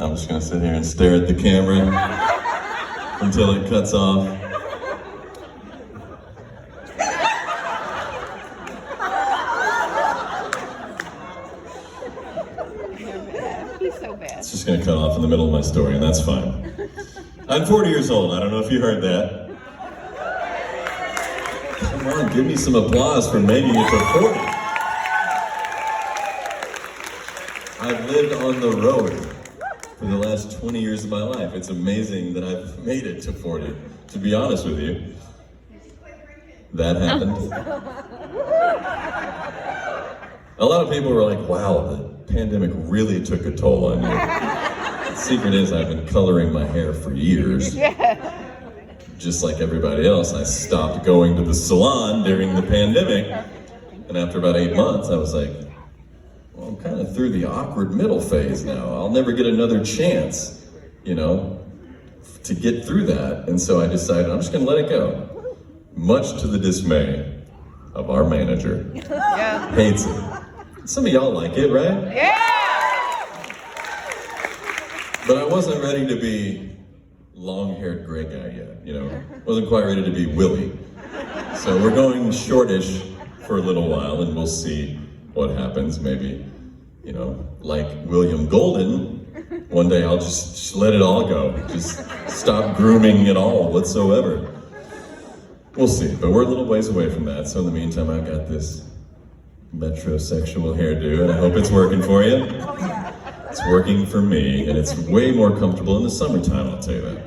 I'm just gonna sit here and stare at the camera until it cuts off. He's so bad. It's just gonna cut off in the middle of my story, and that's fine. I'm 40 years old. I don't know if you heard that. Come on, give me some applause for making it to 40. I've lived on the road for the last 20 years of my life. It's amazing that I've made it to 40, to be honest with you. That happened. A lot of people were like, wow, the pandemic really took a toll on you. The secret is I've been coloring my hair for years. Just like everybody else, I stopped going to the salon during the pandemic. And after about 8 months, I was like, well, I'm kind of through the awkward middle phase now. I'll never get another chance, you know, to get through that. And so I decided I'm just gonna let it go. Much to the dismay of our manager. Yeah. Hates it. Some of y'all like it, right? Yeah! But I wasn't ready to be long-haired gray guy yet, you know. Wasn't quite ready to be Willie. So we're going shortish for a little while, and we'll see what happens. Maybe, you know, like William Golden, one day I'll just let it all go. Just stop grooming at all whatsoever. We'll see, but we're a little ways away from that. So in the meantime, I've got this metrosexual hairdo, and I hope it's working for you. It's working for me, and it's way more comfortable in the summertime, I'll tell you that.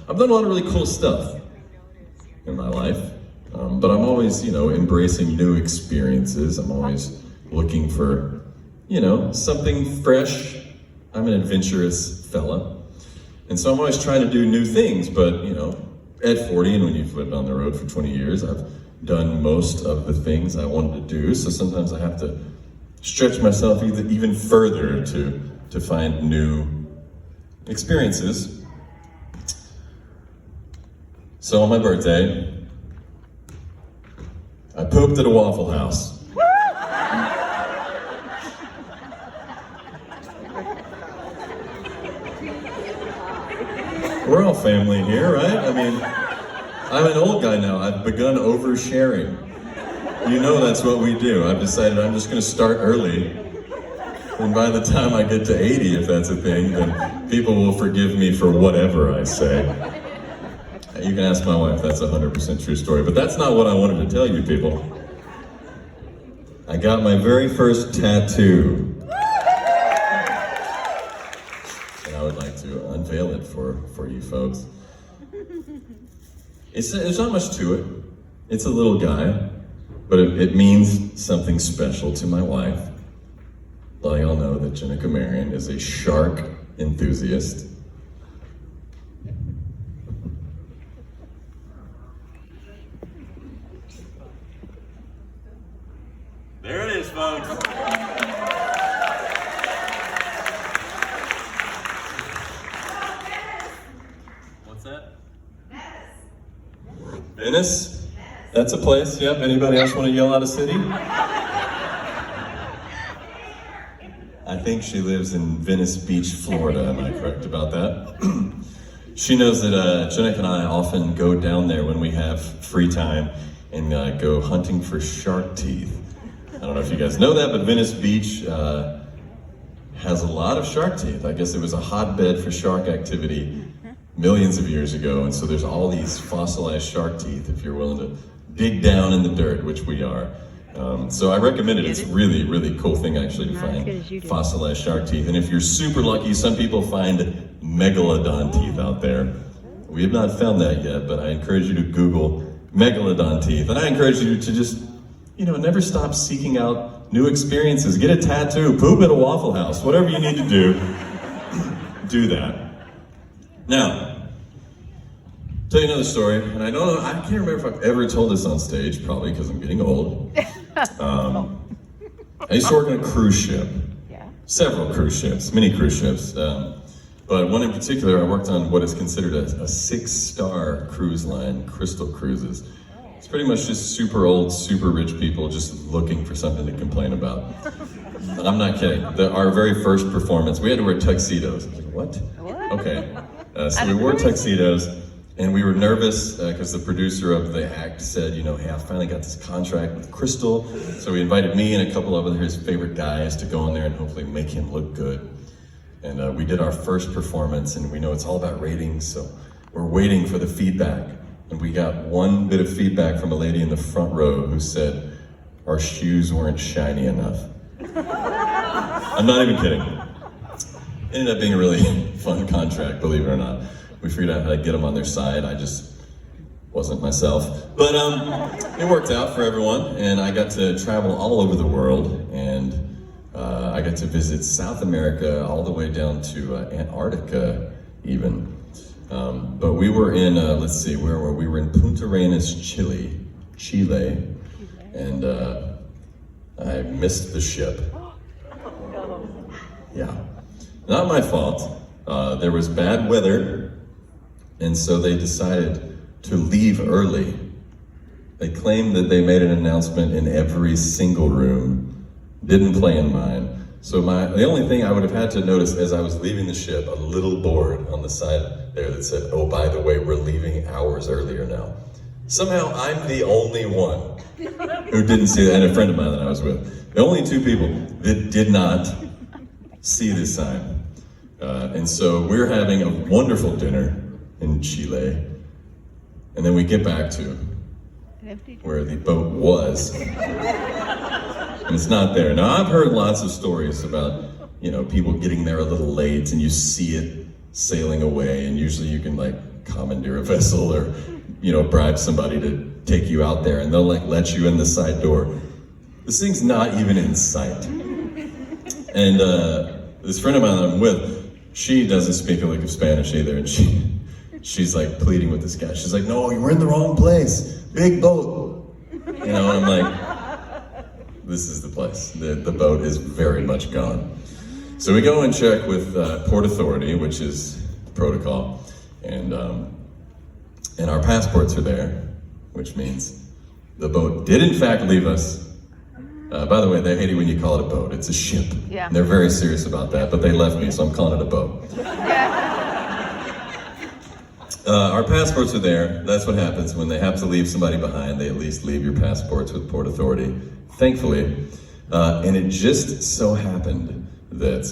I've done a lot of really cool stuff in my life, but I'm always, you know, embracing new experiences. I'm always looking for, you know, something fresh. I'm an adventurous fella, and so I'm always trying to do new things, but, you know, at 40, and when you've lived on the road for 20 years, I've done most of the things I wanted to do, so sometimes I have to stretch myself even further to find new experiences. So on my birthday, I pooped at a Waffle House. We're all family here, right? I mean, I'm an old guy now. I've begun oversharing. You know that's what we do. I've decided I'm just gonna start early. And by the time I get to 80, if that's a thing, then people will forgive me for whatever I say. You can ask my wife, that's a 100% true story. But that's not what I wanted to tell you people. I got my very first tattoo. And I would like to unveil it for you folks. It's not much to it. It's a little guy. But it means something special to my wife. Let y'all know that Jenica Marion is a shark enthusiast. There it is, folks. What's that? Venice? That's a place, yep. Anybody else want to yell out a city? I think she lives in Venice Beach, Florida. Am I correct about that? She knows that Jenica and I often go down there when we have free time and go hunting for shark teeth. I don't know if you guys know that, but Venice Beach has a lot of shark teeth. I guess it was a hotbed for shark activity millions of years ago, and so there's all these fossilized shark teeth if you're willing to dig down in the dirt, which we are. So I recommend it. It's a really, really cool thing actually to find fossilized shark teeth. And if you're super lucky, some people find megalodon teeth out there. We have not found that yet, but I encourage you to Google megalodon teeth. And I encourage you to just, you know, never stop seeking out new experiences. Get a tattoo, poop at a Waffle House, whatever you need to do, do that. Now, tell you another story, and I can't remember if I've ever told this on stage, probably because I'm getting old. I used to work on a cruise ship. Yeah. Several cruise ships, many cruise ships. But one in particular, I worked on what is considered a 6-star cruise line, Crystal Cruises. It's pretty much just super old, super rich people just looking for something to complain about. I'm not kidding. Our very first performance, we had to wear tuxedos. I was like, what? What? Okay. So we wore tuxedos, and we were nervous because the producer of the act said, hey, I finally got this contract with Crystal. So he invited me and a couple of his favorite guys to go in there and hopefully make him look good. And we did our first performance, and we know it's all about ratings, so we're waiting for the feedback. And we got one bit of feedback from a lady in the front row who said, our shoes weren't shiny enough. I'm not even kidding. It ended up being a really fun contract, believe it or not. We figured out how to get them on their side. I just wasn't myself. But it worked out for everyone, and I got to travel all over the world, and I got to visit South America all the way down to Antarctica even. But we were in, let's see, where were we? We were in Punta Arenas, Chile, and I missed the ship. Yeah, not my fault. There was bad weather, and so they decided to leave early. They claimed that they made an announcement in every single room, didn't play in mine. So the only thing I would have had to notice as I was leaving the ship, a little board on the side there that said, oh, by the way, we're leaving hours earlier now. Somehow I'm the only one who didn't see that, and a friend of mine that I was with. The only two people that did not see this sign. And so we're having a wonderful dinner in Chile, and then we get back to where the boat was. And it's not there. Now, I've heard lots of stories about, people getting there a little late and you see it sailing away, and usually you can commandeer a vessel or, bribe somebody to take you out there, and they'll let you in the side door. This thing's not even in sight. And this friend of mine that I'm with, she doesn't speak a lick of Spanish either, and she's pleading with this guy. She's like, no, you're in the wrong place. Big boat. I'm like, this is the place. The boat is very much gone. So we go and check with Port Authority, which is the protocol, and our passports are there, which means the boat did in fact leave us. By the way, they hate it when you call it a boat. It's a ship. Yeah. They're very serious about that, but they left me, so I'm calling it a boat. Our passports are there. That's what happens when they have to leave somebody behind. They at least leave your passports with Port Authority, thankfully. And it just so happened that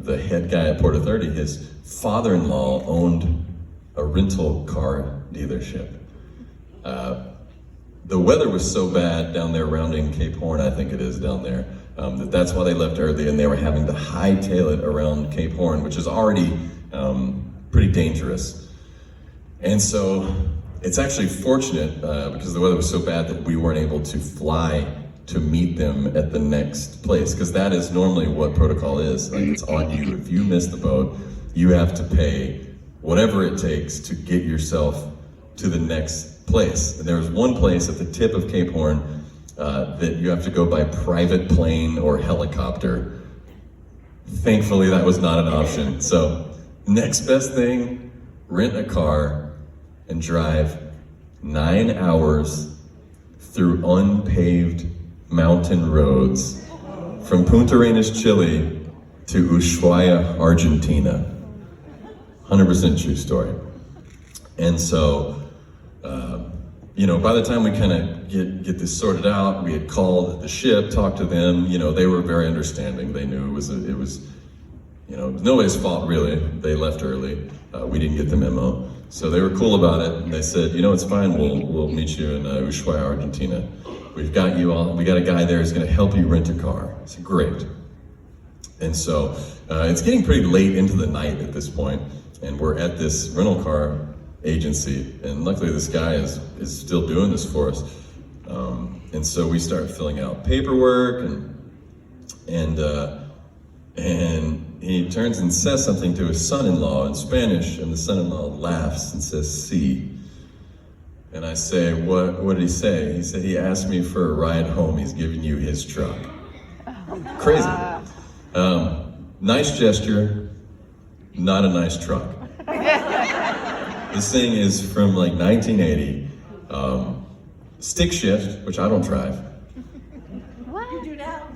the head guy at Port Authority, his father-in-law owned a rental car dealership. The weather was so bad down there rounding Cape Horn, I think it is down there, that's why they left early, and they were having to hightail it around Cape Horn, which is already pretty dangerous. And so it's actually fortunate because the weather was so bad that we weren't able to fly to meet them at the next place, because that is normally what protocol is. It's on you. If you miss the boat, you have to pay whatever it takes to get yourself to the next place. And there's one place at the tip of Cape Horn that you have to go by private plane or helicopter. Thankfully, that was not an option. So next best thing, rent a car and drive 9 hours through unpaved mountain roads from Punta Arenas, Chile to Ushuaia, Argentina. 100% true story. And so, by the time we kind of get this sorted out, we had called the ship, talked to them. They were very understanding. They knew it was nobody's fault really. They left early. We didn't get the memo, so they were cool about it. And they said, it's fine. We'll meet you in Ushuaia, Argentina. We've got you all. We got a guy there who's going to help you rent a car. I said, great. And so it's getting pretty late into the night at this point, and we're at this rental car agency, and luckily this guy is still doing this for us. And so we start filling out paperwork, and he turns and says something to his son-in-law in Spanish, and the son-in-law laughs and says, "Sí." And I say, what did he say? He said, he asked me for a ride home. He's giving you his truck. Crazy. Nice gesture, not a nice truck. This thing is from 1980. Stick shift, which I don't drive. What? You do now.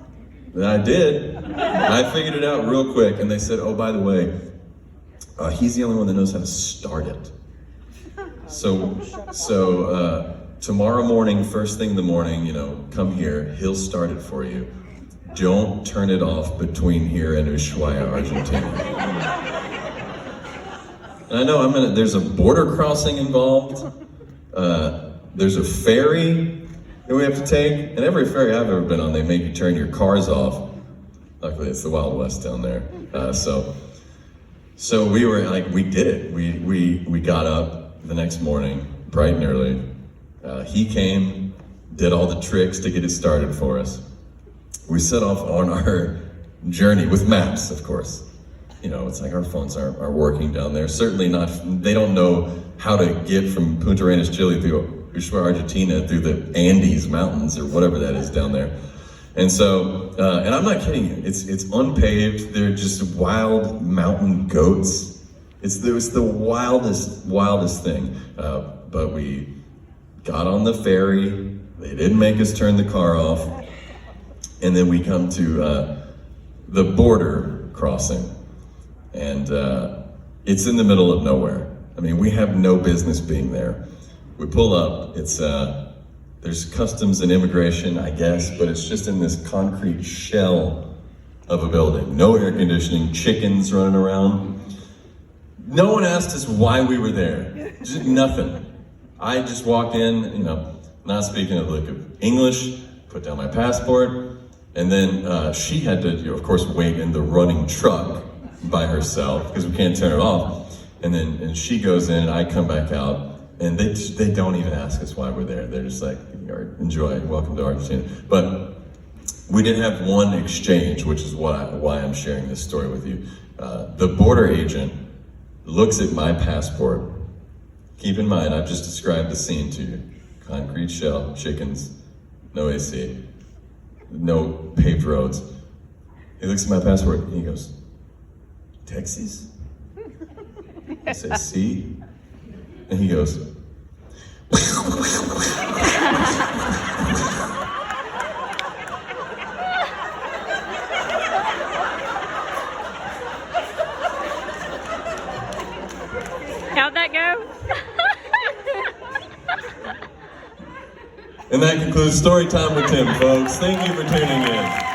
And I did. I figured it out real quick, and they said, oh, by the way, he's the only one that knows how to start it. So tomorrow morning, first thing in the morning, you know, come here, he'll start it for you. Don't turn it off between here and Ushuaia, Argentina. And I know there's a border crossing involved. There's a ferry that we have to take. And every ferry I've ever been on, they make you turn your cars off. Luckily, it's the Wild West down there. So we were like, we did it. We got up the next morning, bright and early. He came, did all the tricks to get it started for us. We set off on our journey with maps, of course. You know, it's like our phones aren't working down there. Certainly not, they don't know how to get from Punta Arenas, Chile through Ushuaia, Argentina, through the Andes Mountains or whatever that is down there. And so, and I'm not kidding you, it's unpaved, they're just wild mountain goats. It was the wildest thing. But we got on the ferry, they didn't make us turn the car off, and then we come to the border crossing. And it's in the middle of nowhere. I mean, we have no business being there. We pull up, there's customs and immigration, I guess, but it's just in this concrete shell of a building. No air conditioning, chickens running around. No one asked us why we were there, just nothing. I just walked in, you know, not speaking a lick of English, put down my passport, and then she had to, of course, wait in the running truck by herself because we can't turn it off. And she goes in and I come back out, and they don't even ask us why we're there. They're just like, enjoy, welcome to Argentina. But we did have one exchange, which is why I'm sharing this story with you. The border agent looks at my passport. Keep in mind, I've just described the scene to you. Concrete shell, chickens, no AC, no paved roads. He looks at my passport and he goes, Texas? I say, see? And he goes, How'd that go? and that concludes Story Time with Tim, folks. Thank you for tuning in.